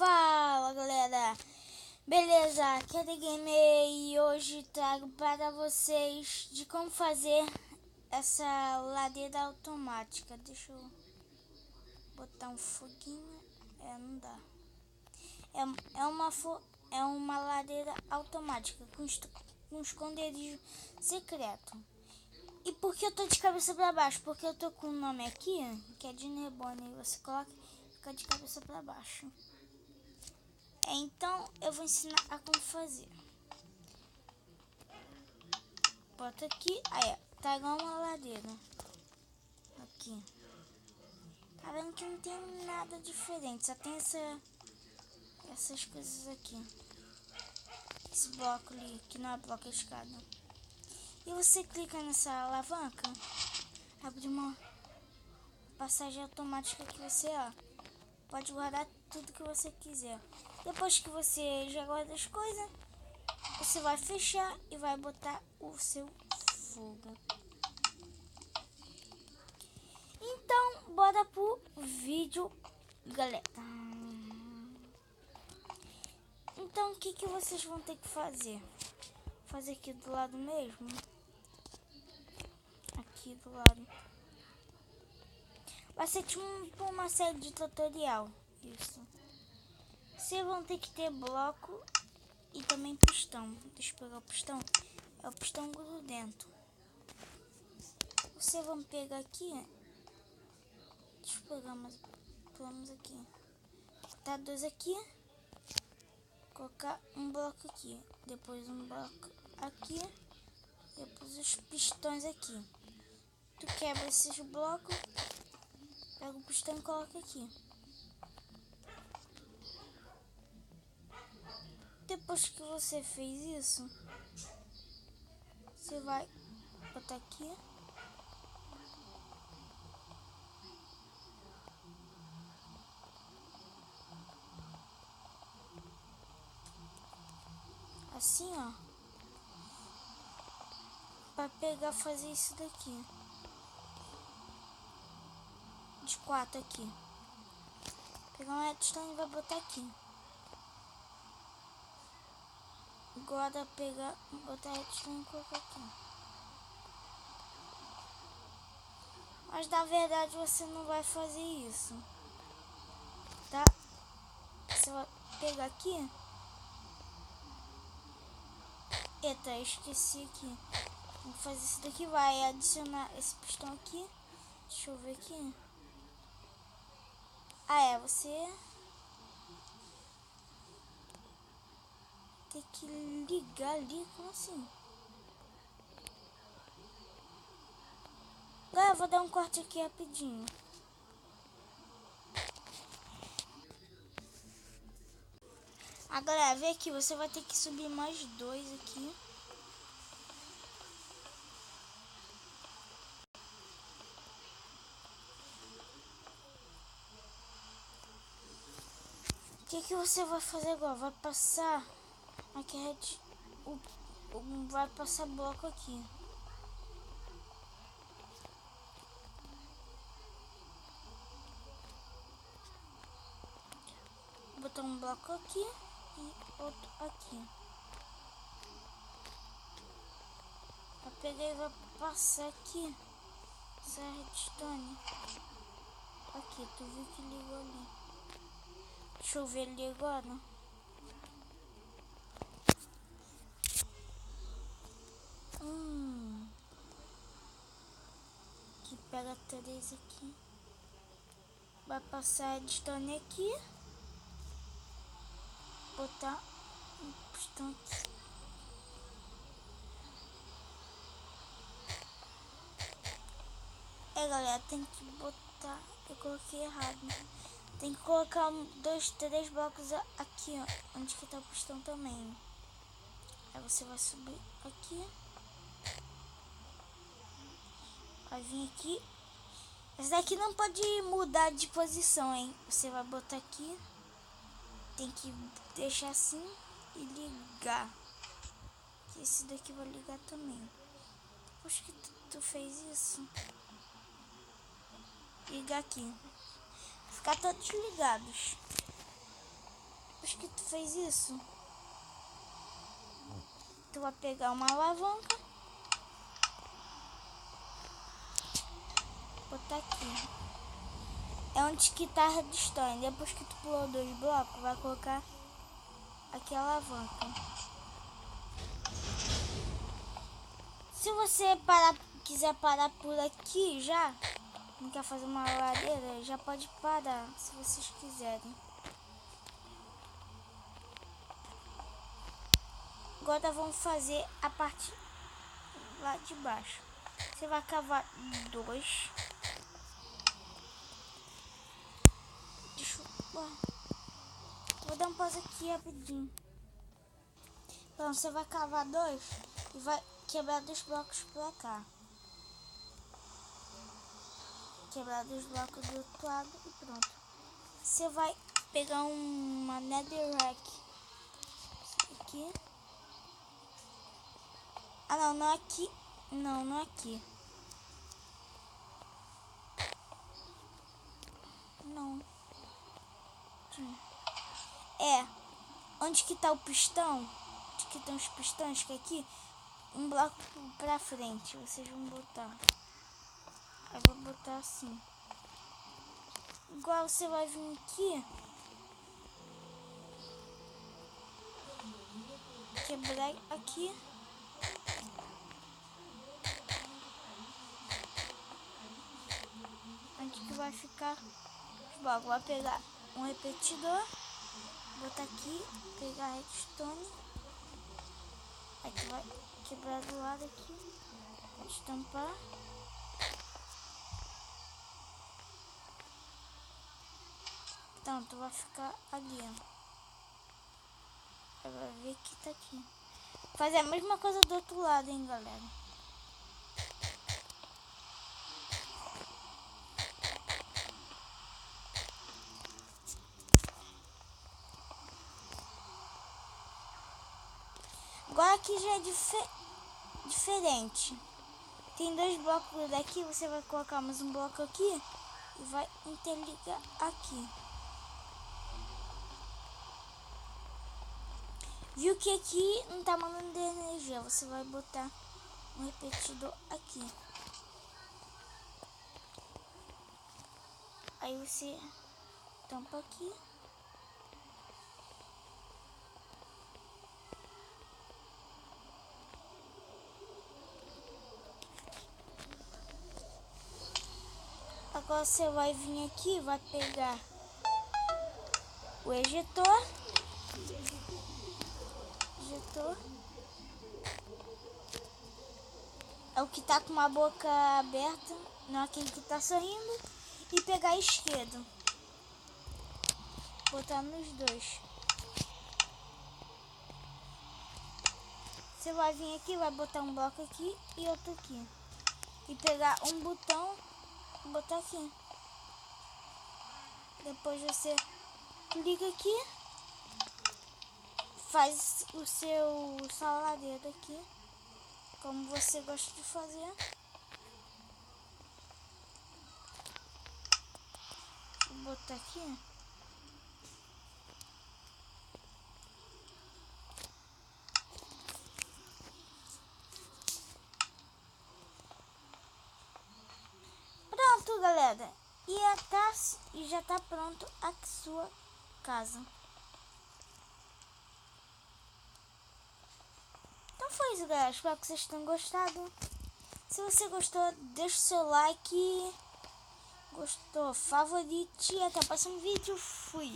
Fala galera, beleza? Aqui é The Gamer e hoje trago para vocês de como fazer essa ladeira automática. Deixa eu botar um foguinho, não dá. É uma ladeira automática com esconderijo secreto. E por que eu tô de cabeça para baixo? Porque eu tô com o nome aqui, que é de Nebone, e você coloca e fica de cabeça para baixo. Então eu vou ensinar a como fazer. Bota aqui, aí ó, tá igual uma ladeira. Aqui. Tá vendo que não tem nada diferente, só tem essas coisas aqui. Esse bloco ali, que não é bloco, é escada. E você clica nessa alavanca, abre uma passagem automática que você, pode guardar tudo que você quiser. Depois que você já guarda as coisas, você vai fechar e vai botar o seu fogo. Então, bora pro vídeo, galera. Então, o que vocês vão ter que fazer? Fazer aqui do lado mesmo. Aqui do lado. Vai ser tipo uma série de tutorial. Isso. Vocês vão ter que ter bloco e também pistão. Deixa eu pegar o pistão. É o pistão grudento. Vocês vão pegar aqui. Deixa eu pegar mais. Vamos aqui. Tá dois aqui. Colocar um bloco aqui. Depois um bloco aqui. Depois os pistões aqui. Tu quebra esses blocos. Pega o pistão e coloca aqui. Depois que você fez isso, você vai botar aqui. Assim, ó. Pra pegar, fazer isso daqui. De 4 aqui. Pegar uma redstone e vai botar aqui. Agora pegar, botar a redstone e colocar aqui. Mas na verdade você não vai fazer isso. Tá? Você vai pegar aqui. Eita, eu esqueci aqui. Vou fazer isso daqui, vai adicionar esse pistão aqui. Deixa eu ver aqui. Você tem que ligar ali, como assim? Agora eu vou dar um corte aqui rapidinho. Agora, vê aqui, você vai ter que subir mais 2 aqui. O que você vai fazer agora? Vai passar aqui, vai passar bloco aqui. Vou botar um bloco aqui e outro aqui. Vai pegar e vai passar aqui essa redstone. Aqui, tu viu que ligou ali. Deixa eu ver ali agora. Que pega 3 aqui. Vai passar a redstone aqui. Botar um pistão aqui. Galera, tem que botar. Eu coloquei errado. Tem que colocar 2, 3 blocos aqui, ó. Onde que tá o pistão também. Aí você vai subir aqui. Vai vir aqui. Esse daqui não pode mudar de posição, hein? Você vai botar aqui. Tem que deixar assim e ligar. Esse daqui vai ligar também. Depois que tu fez isso, ligar aqui. Ficar todos ligados. depois que tu fez isso, tu vai pegar uma alavanca, botar aqui. É onde que tá a redstone. Depois que tu pulou 2 blocos, vai colocar aqui a alavanca. Se você quiser parar por aqui já, não quer fazer uma ladeira, já pode parar, se vocês quiserem. Agora vamos fazer a parte lá de baixo. Você vai cavar 2. Deixa eu... Vou dar um pausa aqui rapidinho. Então você vai cavar 2 e vai quebrar 2 blocos pra cá. Quebrar 2 blocos do outro lado e pronto. Você vai pegar uma netherrack. Aqui. Ah não, não é aqui. Não, não é aqui. Não. É. Onde que tá o pistão? Onde que estão os pistões? Que aqui. Um bloco pra frente. Vocês vão botar. Aí vou botar assim. Igual você vai vir aqui. Quebrar aqui. Onde que vai ficar os blocos? Vai pegar um repetidor. Botar aqui. Pegar a redstone. Aqui vai quebrar do lado aqui. Estampar. Então, vai ficar ali, ó. Vai ver que tá aqui. Fazer a mesma coisa do outro lado, hein, galera. Agora aqui já é diferente. Tem 2 blocos daqui, você vai colocar mais um bloco aqui e vai interligar aqui. Viu que aqui não tá mandando energia, você vai botar um repetidor aqui. Aí você tampa aqui. Agora você vai vir aqui, vai pegar o ejetor. É o que tá com uma boca aberta, não é aquele que tá sorrindo. E pegar a esquerda. Botar nos 2. Você vai vir aqui, vai botar um bloco aqui e outro aqui. E pegar um botão e botar aqui. Depois você clica aqui. Faz o seu saladeiro aqui. Como você gosta de fazer. Vou botar aqui. Pronto, galera. E já tá pronto a sua casa. Então foi isso, galera. Espero que vocês tenham gostado. Se você gostou, deixa o seu like. Gostou, favorite. E até o próximo vídeo. Fui.